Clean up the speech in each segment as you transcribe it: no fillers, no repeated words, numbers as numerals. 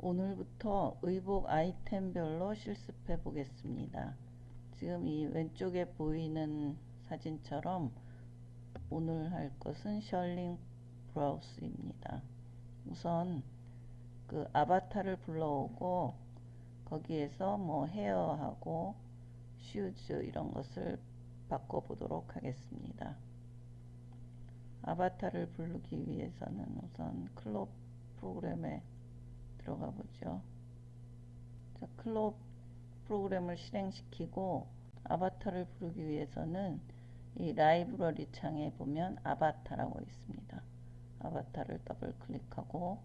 오늘부터 의복 아이템별로 실습해 보겠습니다. 지금 이 왼쪽에 보이는 사진처럼 오늘 할 것은 셜링 브라우스입니다. 우선 그 아바타를 불러오고 거기에서 뭐 헤어하고 슈즈 이런 것을 바꿔보도록 하겠습니다. 아바타를 부르기 위해서는 우선 클롭 프로그램에 들어가 보죠. 자, 클롭 프로그램을 실행시키고 아바타를 부르기 위해서는 이 라이브러리 창에 보면 아바타라고 있습니다. 아바타를 더블 클릭하고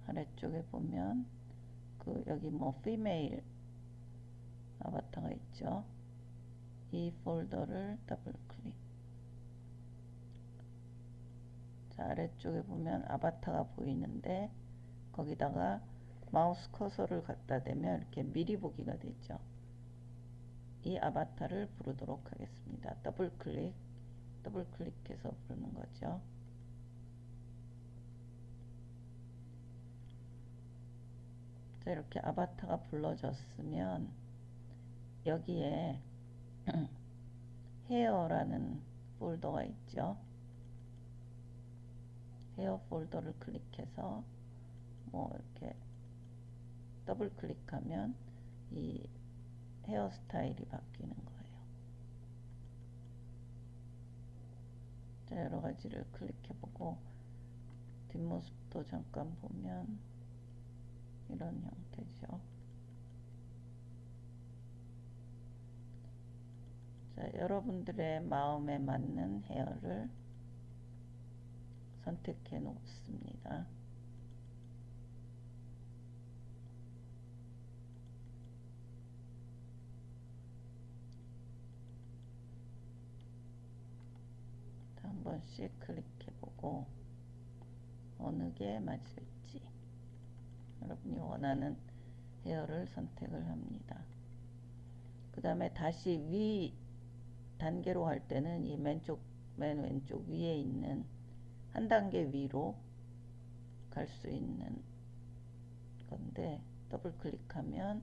아래쪽에 보면 그 여기 뭐 피메일 아바타가 있죠. 이 폴더를 더블 클릭. 자, 아래쪽에 보면 아바타가 보이는데 거기다가 마우스 커서를 갖다 대면 이렇게 미리 보기가 되죠. 이 아바타를 부르도록 하겠습니다. 더블 클릭해서 부르는 거죠. 자, 이렇게 아바타가 불러졌으면 여기에 헤어라는 폴더가 있죠. 헤어 폴더를 클릭해서 뭐 이렇게 더블 클릭하면 이 헤어스타일이 바뀌는 거예요. 자, 여러 가지를 클릭해보고 뒷모습도 잠깐 보면 이런 형태죠. 자, 여러분들의 마음에 맞는 헤어를 선택해 놓습니다. 한 번씩 클릭해보고 어느 게 맞을지 여러분이 원하는 헤어를 선택을 합니다. 그 다음에 다시 위 단계로 할 때는 이 맨 왼쪽 위에 있는 한 단계 위로 갈 수 있는 건데 더블 클릭하면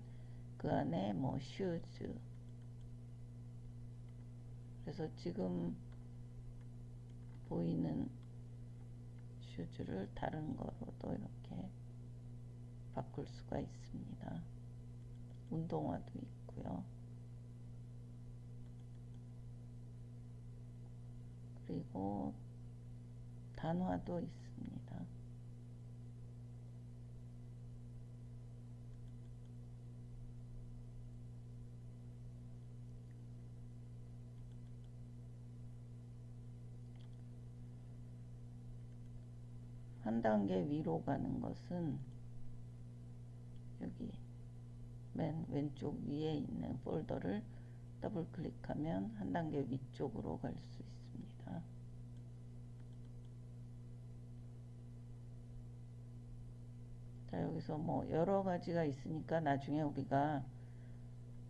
그 안에 뭐 슈즈, 그래서 지금 보이는 슈즈를 다른 거로도 이렇게 바꿀 수가 있습니다. 운동화도 있고요. 그리고 단화도 있습니다. 한 단계 위로 가는 것은 여기 맨 왼쪽 위에 있는 폴더를 더블 클릭하면 한 단계 위쪽으로 갈 수 있습니다. 자, 여기서 뭐 여러 가지가 있으니까 나중에 우리가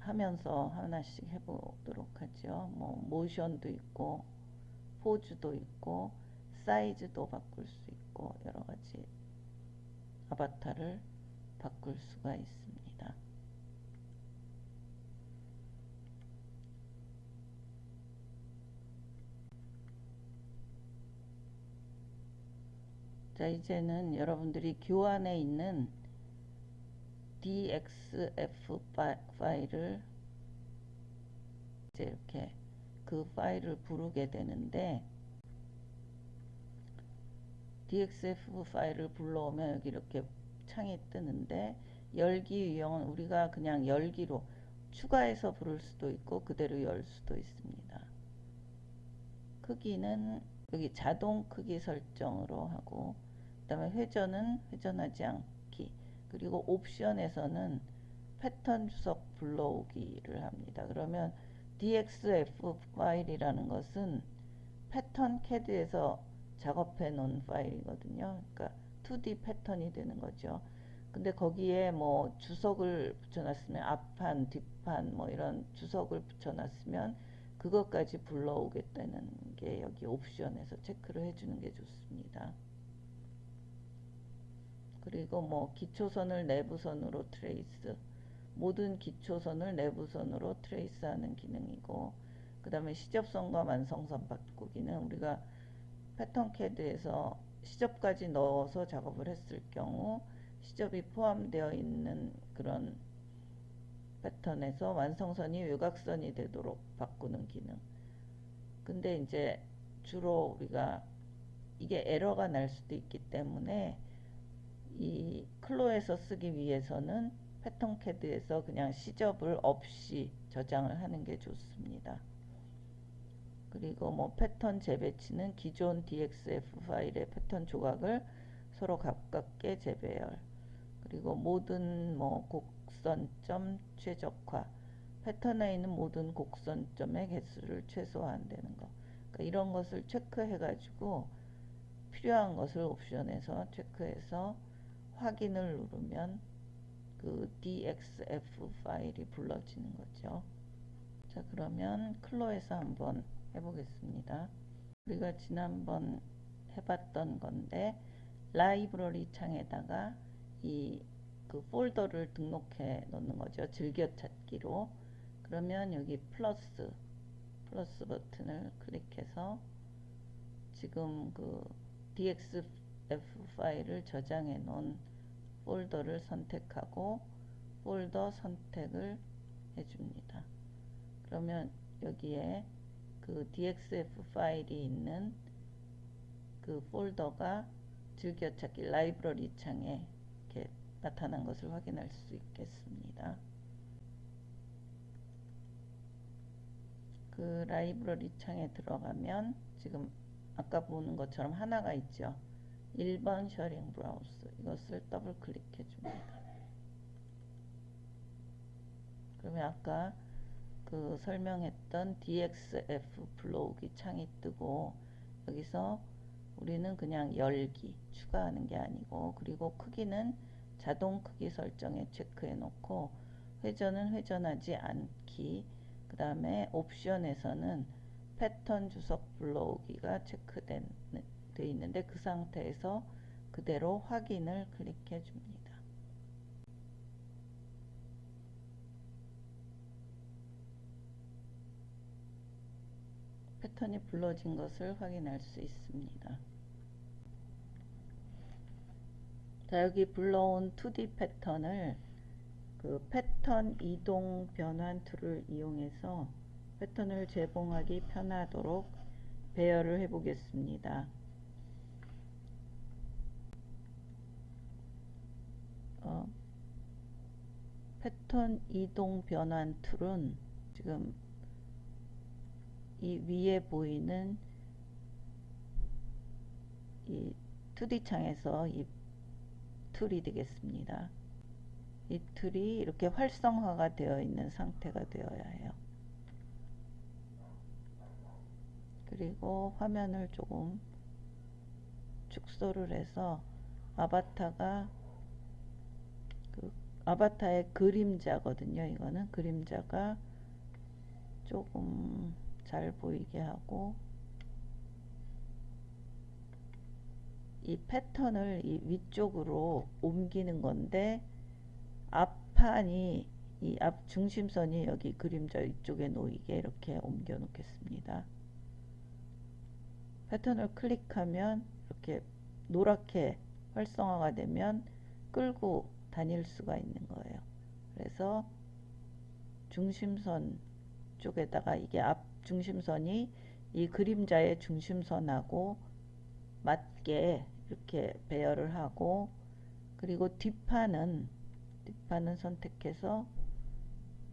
하면서 하나씩 해보도록 하죠. 뭐 모션도 있고 포즈도 있고 사이즈도 바꿀 수 있고 여러 가지 아바타를 바꿀 수가 있습니다. 자, 이제는 여러분들이 교환에 있는 DXF 파일을 이제 이렇게 그 파일을 부르게 되는데 DXF 파일을 불러오면 여기 이렇게 창이 뜨는데 열기 유형은 우리가 그냥 열기로 추가해서 부를 수도 있고 그대로 열 수도 있습니다. 크기는 여기 자동 크기 설정으로 하고 그 다음에 회전은 회전하지 않기, 그리고 옵션에서는 패턴 주석 불러오기를 합니다. 그러면 DXF 파일이라는 것은 패턴 CAD에서 작업해 놓은 파일이거든요. 그러니까 2D 패턴이 되는 거죠. 근데 거기에 뭐 주석을 붙여놨으면 앞판, 뒷판 뭐 이런 주석을 붙여놨으면 그것까지 불러오겠다는 게 여기 옵션에서 체크를 해주는 게 좋습니다. 그리고 뭐 기초선을 내부선으로 트레이스, 모든 기초선을 내부선으로 트레이스하는 기능이고, 그 다음에 시접선과 완성선 바꾸기는 우리가 패턴 캐드에서 시접까지 넣어서 작업을 했을 경우 시접이 포함되어 있는 그런 패턴에서 완성선이 외곽선이 되도록 바꾸는 기능. 근데 이제 주로 우리가 이게 에러가 날 수도 있기 때문에 이 클로에서 쓰기 위해서는 패턴 캐드에서 그냥 시접을 없이 저장을 하는 게 좋습니다. 그리고 뭐 패턴 재배치는 기존 DXF 파일의 패턴 조각을 서로 가깝게 재배열. 그리고 모든 뭐 곡선점 최적화. 패턴에 있는 모든 곡선점의 개수를 최소화한다는 거. 그러니까 이런 것을 체크해 가지고 필요한 것을 옵션에서 체크해서 확인을 누르면 그 DXF 파일이 불러지는 거죠. 자, 그러면 클로에서 한번 해보겠습니다. 우리가 지난번 해봤던 건데 라이브러리 창에다가 이 그 폴더를 등록해 놓는 거죠. 즐겨찾기로. 그러면 여기 플러스 버튼을 클릭해서 지금 그 DXF 파일을 저장해 놓은 폴더를 선택하고 폴더 선택을 해줍니다. 그러면 여기에 그 DXF 파일이 있는 그 폴더가 즐겨찾기 라이브러리 창에 이렇게 나타난 것을 확인할 수 있겠습니다. 그 라이브러리 창에 들어가면 지금 아까 보는 것처럼 하나가 있죠. 1번 셔링 브라우스, 이것을 더블 클릭해 줍니다. 그러면 아까 그 설명했던 DXF 블로우기 창이 뜨고, 여기서 우리는 그냥 열기 추가하는 게 아니고, 그리고 크기는 자동 크기 설정에 체크해 놓고, 회전은 회전하지 않기, 그 다음에 옵션에서는 패턴 주석 불러오기가 체크되어 있는데 그 상태에서 그대로 확인을 클릭해 줍니다. 패턴이 불러진 것을 확인할 수 있습니다. 자, 여기 불러온 2D 패턴을 그 패턴 이동 변환 툴을 이용해서 패턴을 제봉하기 편하도록 배열을 해 보겠습니다. 패턴 이동 변환 툴은 지금 이 위에 보이는 이 2D 창에서 이 툴이 되겠습니다. 이 툴이 이렇게 활성화가 되어 있는 상태가 되어야 해요. 그리고 화면을 조금 축소를 해서 아바타가 그 아바타의 그림자거든요. 이거는 그림자가 조금 잘 보이게 하고, 이 패턴을 이 위쪽으로 옮기는 건데 앞판이 이 앞 중심선이 여기 그림자 위쪽에 놓이게 이렇게 옮겨 놓겠습니다. 패턴을 클릭하면 이렇게 노랗게 활성화가 되면 끌고 다닐 수가 있는 거예요. 그래서 중심선 쪽에다가 이게 앞 중심선이 이 그림자의 중심선하고 맞게 이렇게 배열을 하고, 그리고 뒷판은 선택해서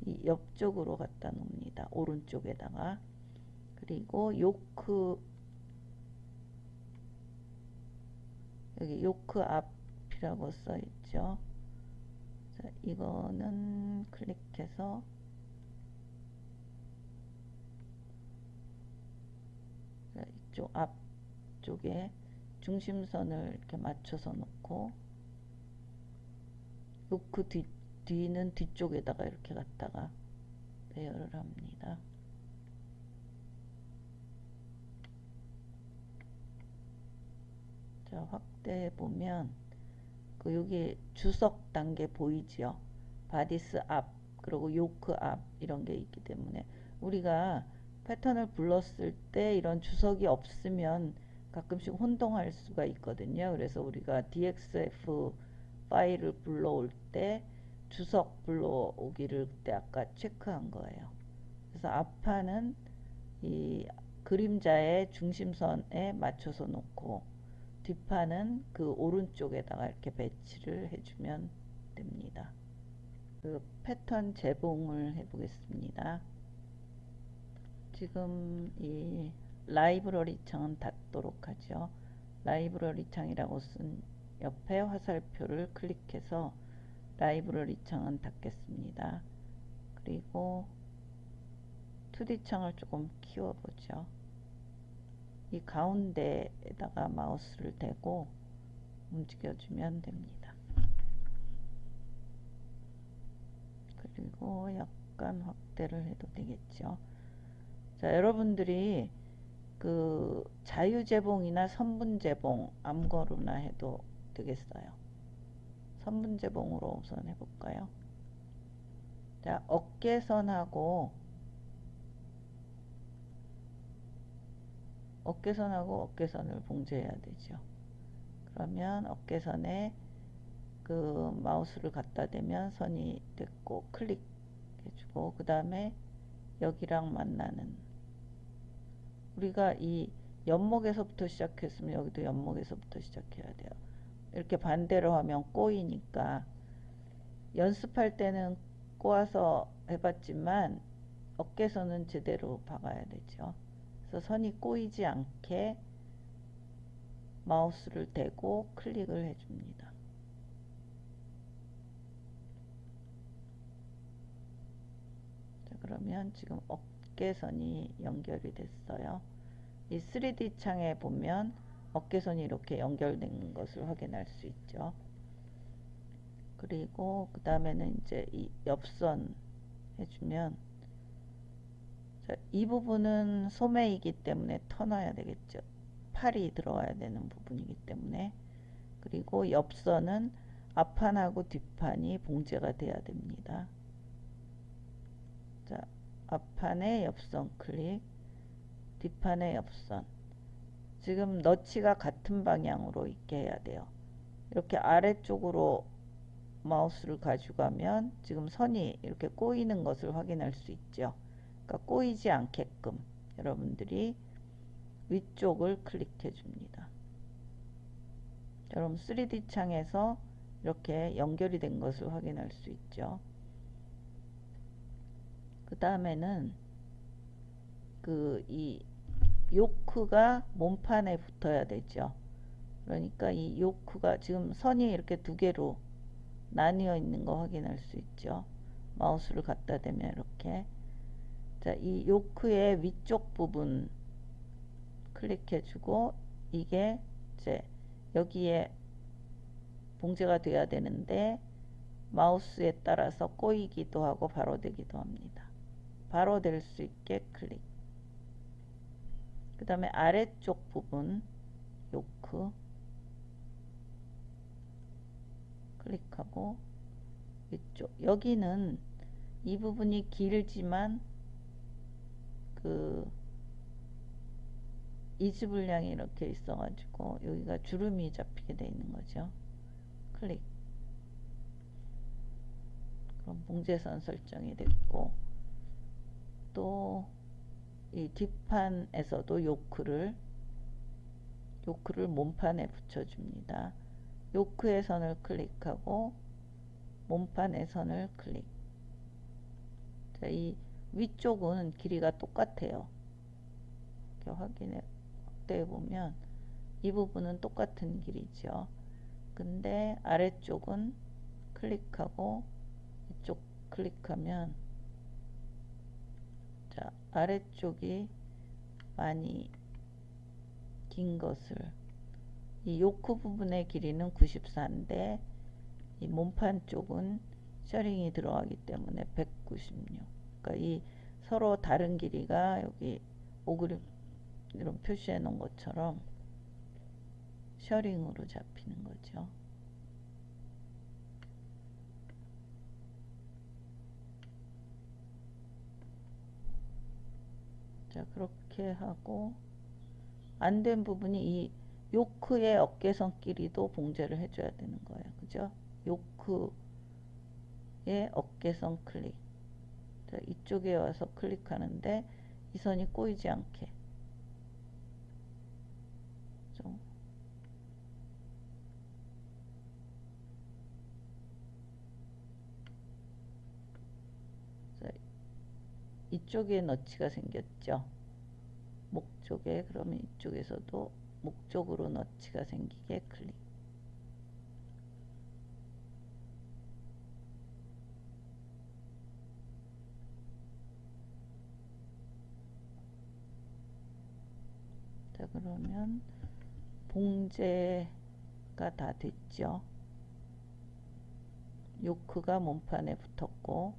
이 옆쪽으로 갖다 놓습니다. 오른쪽에다가. 그리고 요크, 여기 요크 앞이라고 써 있죠. 자, 이거는 클릭해서 이쪽 앞쪽에 중심선을 이렇게 맞춰서 놓고, 요크 뒤는 뒤쪽에다가 이렇게 갖다가 배열을 합니다. 자, 확대해 보면 여기 주석 단계 보이지요? 바디스 앞 그리고 요크 앞 이런 게 있기 때문에 우리가 패턴을 불렀을 때 이런 주석이 없으면 가끔씩 혼동할 수가 있거든요. 그래서 우리가 DXF 파일을 불러올 때 주석 불러오기를 그때 아까 체크한 거예요. 그래서 앞판은 이 그림자의 중심선에 맞춰서 놓고 뒷판은 그 오른쪽에다가 이렇게 배치를 해주면 됩니다. 그 패턴 재봉을 해보겠습니다. 지금 이 라이브러리 창은 닫도록 하죠. 라이브러리 창이라고 쓴 옆에 화살표를 클릭해서 라이브러리 창은 닫겠습니다. 그리고 2D 창을 조금 키워보죠. 이 가운데에다가 마우스를 대고 움직여주면 됩니다. 그리고 약간 확대를 해도 되겠죠. 자, 여러분들이 그 자유재봉이나 선분재봉 아무거나 해도 되겠어요. 선분재봉으로 우선 해볼까요? 자, 어깨선하고 어깨선을 봉제해야 되죠. 그러면 어깨선에 그 마우스를 갖다 대면 선이 됐고 클릭해주고 그 다음에 여기랑 만나는 우리가 이 연목에서부터 시작했으면 여기도 연목에서부터 시작해야 돼요. 이렇게 반대로 하면 꼬이니까 연습할 때는 꼬아서 해봤지만 어깨선은 제대로 박아야 되죠. 그래서 선이 꼬이지 않게 마우스를 대고 클릭을 해줍니다. 자, 그러면 지금 어깨선이 연결이 됐어요. 이 3D 창에 보면 어깨선이 이렇게 연결된 것을 확인할 수 있죠. 그리고 그 다음에는 이제 이 옆선 해주면 자, 이 부분은 소매이기 때문에 터놔야 되겠죠. 팔이 들어와야 되는 부분이기 때문에 그리고 옆선은 앞판하고 뒷판이 봉제가 돼야 됩니다. 자, 앞판의 옆선 클릭, 뒷판의 옆선. 지금 너치가 같은 방향으로 있게 해야 돼요. 이렇게 아래쪽으로 마우스를 가져가면 지금 선이 이렇게 꼬이는 것을 확인할 수 있죠. 그러니까 꼬이지 않게끔 여러분들이 위쪽을 클릭해 줍니다. 여러분 3D 창에서 이렇게 연결이 된 것을 확인할 수 있죠. 그 다음에는 이 요크가 몸판에 붙어야 되죠. 그러니까 이 요크가 지금 선이 이렇게 두 개로 나뉘어 있는 거 확인할 수 있죠. 마우스를 갖다 대면 이렇게 자, 이 요크의 위쪽 부분 클릭해 주고 이게 이제 여기에 봉제가 돼야 되는데 마우스에 따라서 꼬이기도 하고 바로 되기도 합니다. 바로 될 수 있게 클릭. 그 다음에 아래쪽 부분 요크 클릭하고 위쪽 여기는 이 부분이 길지만 그 이즈 분량이 이렇게 있어 가지고 여기가 주름이 잡히게 돼 있는 거죠. 클릭. 그럼 봉제선 설정이 됐고 또 이 뒷판에서도 요크를 몸판에 붙여줍니다. 요크의 선을 클릭하고 몸판의 선을 클릭. 자, 이 위쪽은 길이가 똑같아요. 이렇게 확대해 보면 이 부분은 똑같은 길이죠. 근데 아래쪽은 클릭하고 이쪽 클릭하면 자, 아래쪽이 많이 긴 것을 이 요크 부분의 길이는 94인데 이 몸판 쪽은 셔링이 들어가기 때문에 196. 그러니까 이 서로 다른 길이가 여기 오그림 이런 표시해 놓은 것처럼 셔링으로 잡히는 거죠. 자, 그렇게 하고 안 된 부분이 이 요크의 어깨선 길이도 봉제를 해줘야 되는 거예요. 그죠? 요크의 어깨선 클릭. 자, 이쪽에 와서 클릭하는데 이 선이 꼬이지 않게 좀 자, 이쪽에 너치가 생겼죠. 목 쪽에. 그러면 이쪽에서도 목 쪽으로 너치가 생기게 클릭. 자, 그러면 봉제가 다 됐죠. 요크가 몸판에 붙었고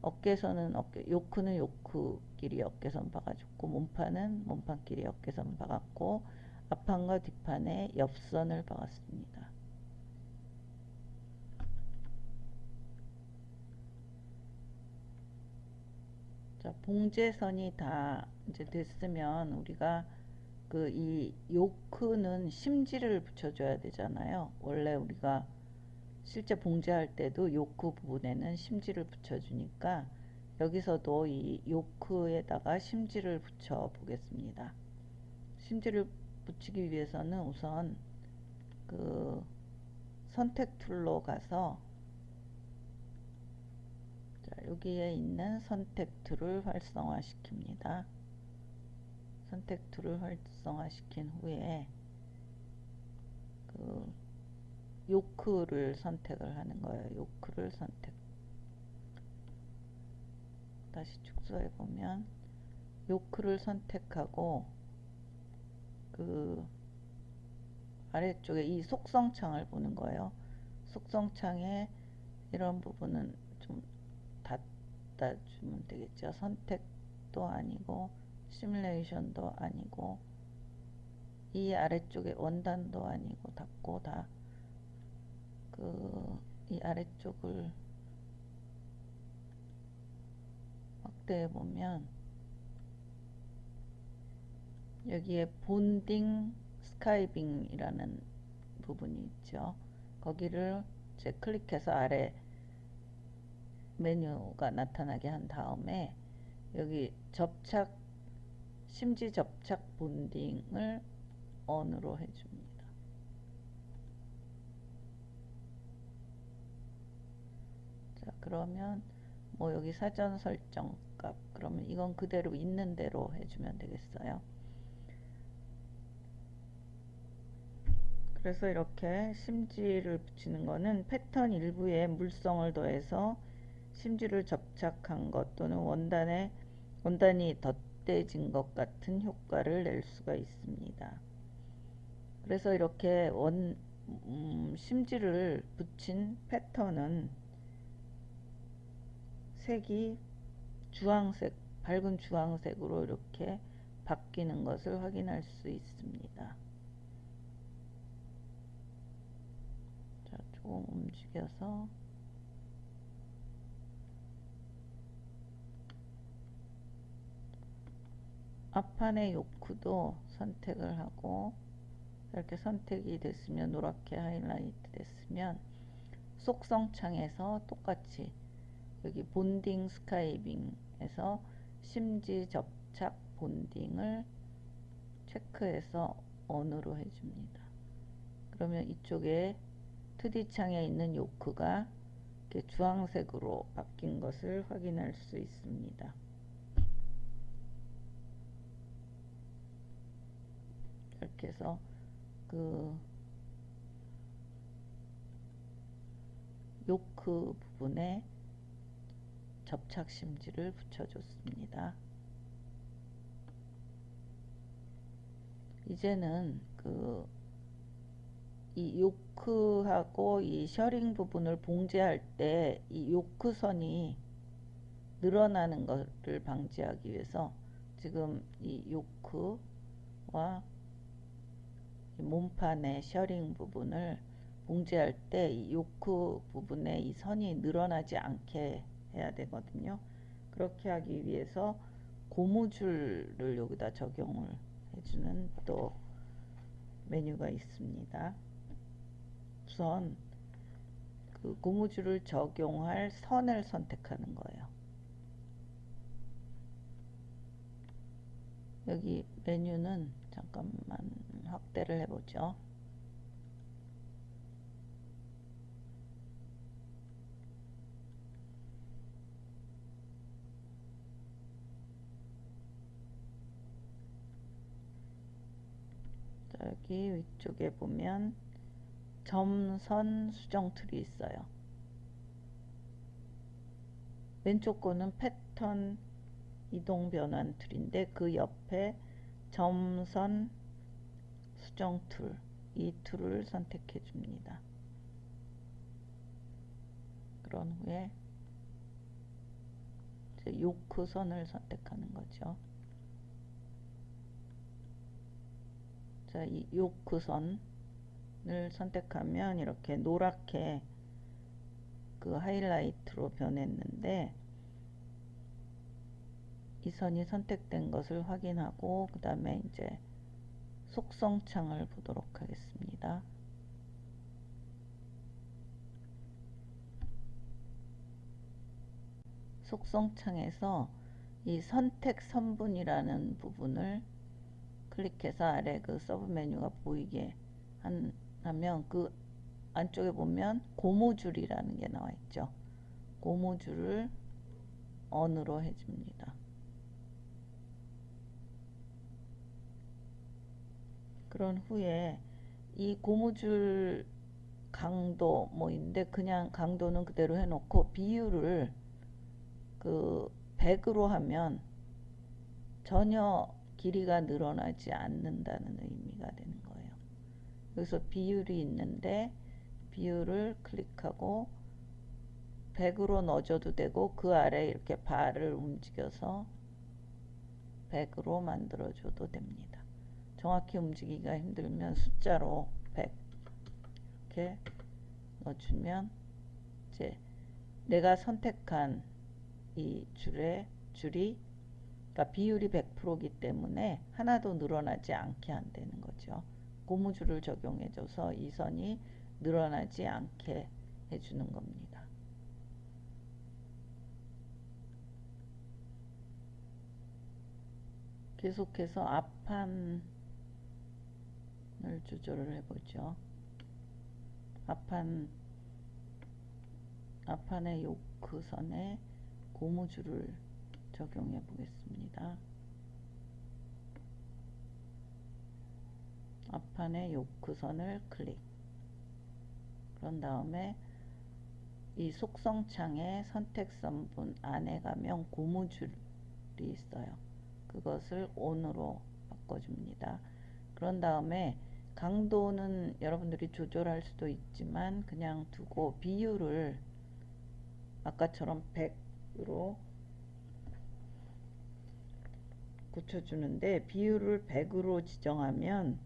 어깨선은 요크는 요크끼리 어깨선 박아줬고 몸판은 몸판끼리 어깨선 박았고 앞판과 뒷판에 옆선을 박았습니다. 자, 봉제선이 다 이제 됐으면 우리가 그 이 요크는 심지를 붙여줘야 되잖아요. 원래 우리가 실제 봉제할 때도 요크 부분에는 심지를 붙여주니까 여기서도 이 요크에다가 심지를 붙여 보겠습니다. 심지를 붙이기 위해서는 우선 그 선택 툴로 가서 자, 여기에 있는 선택 툴을 활성화 시킵니다. 선택 툴을 활성화 시킨 후에 그 요크를 선택을 하는 거예요. 요크를 선택. 다시 축소해 보면 요크를 선택하고 그 아래쪽에 이 속성창을 보는 거예요. 속성창에 이런 부분은 좀 닫아 주면 되겠죠. 선택도 아니고 시뮬레이션도 아니고 이 아래쪽에 원단도 아니고 닫고 다 그 이 아래쪽을 확대해 보면 여기에 본딩 스카이빙이라는 부분이 있죠. 거기를 이제 클릭해서 아래 메뉴가 나타나게 한 다음에 여기 접착 심지 접착 본딩을 ON으로 해줍니다. 자, 그러면 뭐 여기 사전 설정 값 그러면 이건 그대로 있는 대로 해주면 되겠어요. 그래서 이렇게 심지를 붙이는 거는 패턴 일부에 물성을 더해서 심지를 접착한 것 또는 원단이 덧대진 것 같은 효과를 낼 수가 있습니다. 그래서 이렇게 심지를 붙인 패턴은 색이 주황색, 밝은 주황색으로 이렇게 바뀌는 것을 확인할 수 있습니다. 자, 조금 움직여서 앞판의 요크도 선택을 하고 이렇게 선택이 됐으면 노랗게 하이라이트 됐으면 속성 창에서 똑같이 여기 본딩 스카이빙에서 심지 접착 본딩을 체크해서 ON으로 해줍니다. 그러면 이쪽에 2D 창에 있는 요크가 이렇게 주황색으로 바뀐 것을 확인할 수 있습니다. 이렇게 해서 그 요크 부분에 접착 심지를 붙여줬습니다. 이제는 이 요크하고 이 셔링 부분을 봉제할 때 이 요크선이 늘어나는 것을 방지하기 위해서 지금 이 요크와 이 몸판의 셔링 부분을 봉제할 때 이 요크 부분에 이 선이 늘어나지 않게 해야 되거든요. 그렇게 하기 위해서 고무줄을 여기다 적용을 해주는 또 메뉴가 있습니다. 우선 그 고무줄을 적용할 선을 선택하는 거예요. 여기 메뉴는 잠깐만 확대를 해보죠. 여기 위쪽에 보면 점선 수정 툴이 있어요. 왼쪽 거는 패턴 이동 변환 툴인데 그 옆에 점선 수정 툴, 이 툴을 선택해 줍니다. 그런 후에 이제 요크선을 선택하는 거죠. 자, 이 요크선을 선택하면 이렇게 노랗게 그 하이라이트로 변했는데 이 선이 선택된 것을 확인하고 그 다음에 이제 속성창을 보도록 하겠습니다. 속성창에서 이 선택 선분이라는 부분을 클릭해서 아래 그 서브 메뉴가 보이게 하면 그 안쪽에 보면 고무줄이라는 게 나와 있죠. 고무줄을 on으로 해줍니다. 그런 후에 이 고무줄 강도 뭐인데 그냥 강도는 그대로 해놓고 비율을 그 100으로 하면 전혀 길이가 늘어나지 않는다는 의미가 되는 거예요. 여기서 비율이 있는데 비율을 클릭하고 100으로 넣어줘도 되고 그 아래 이렇게 바를 움직여서 100으로 만들어줘도 됩니다. 정확히 움직이기가 힘들면 숫자로 100 이렇게 넣어주면 이제 내가 선택한 이 줄이 그러니까 비율이 100%이기 때문에 하나도 늘어나지 않게 한다는 거죠. 고무줄을 적용해줘서 이 선이 늘어나지 않게 해주는 겁니다. 계속해서 앞판을 조절을 해보죠. 앞판의 요크선에 고무줄을 적용해 보겠습니다. 앞판의 요크선을 클릭. 그런 다음에 이 속성창의 선택선분 안에 가면 고무줄이 있어요. 그것을 on으로 바꿔줍니다. 그런 다음에 강도는 여러분들이 조절할 수도 있지만 그냥 두고 비율을 아까처럼 100으로 고쳐주는데 비율을 100으로 지정하면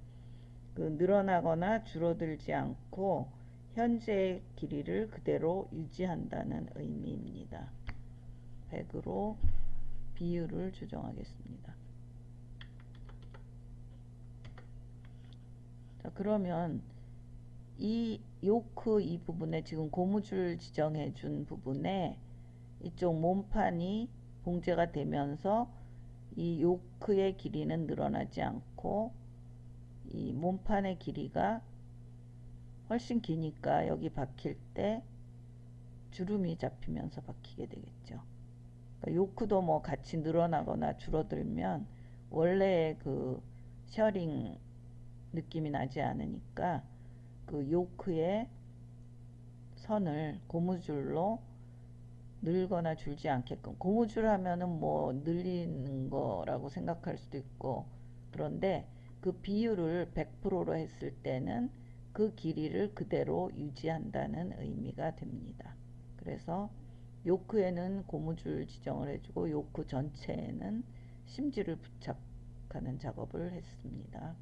그 늘어나거나 줄어들지 않고 현재의 길이를 그대로 유지한다는 의미입니다. 100으로 비율을 조정하겠습니다. 자, 그러면 이 요크 이 부분에 지금 고무줄 지정해 준 부분에 이쪽 몸판이 봉제가 되면서 이 요크의 길이는 늘어나지 않고 이 몸판의 길이가 훨씬 기니까 여기 박힐 때 주름이 잡히면서 박히게 되겠죠. 그러니까 요크도 뭐 같이 늘어나거나 줄어들면 원래의 그 셔링 느낌이 나지 않으니까 그 요크의 선을 고무줄로 늘거나 줄지 않게끔, 고무줄 하면은 뭐 늘리는 거라고 생각할 수도 있고, 그런데 그 비율을 100%로 했을 때는 그 길이를 그대로 유지한다는 의미가 됩니다. 그래서 요크에는 고무줄 지정을 해주고 요크 전체에는 심지를 부착하는 작업을 했습니다.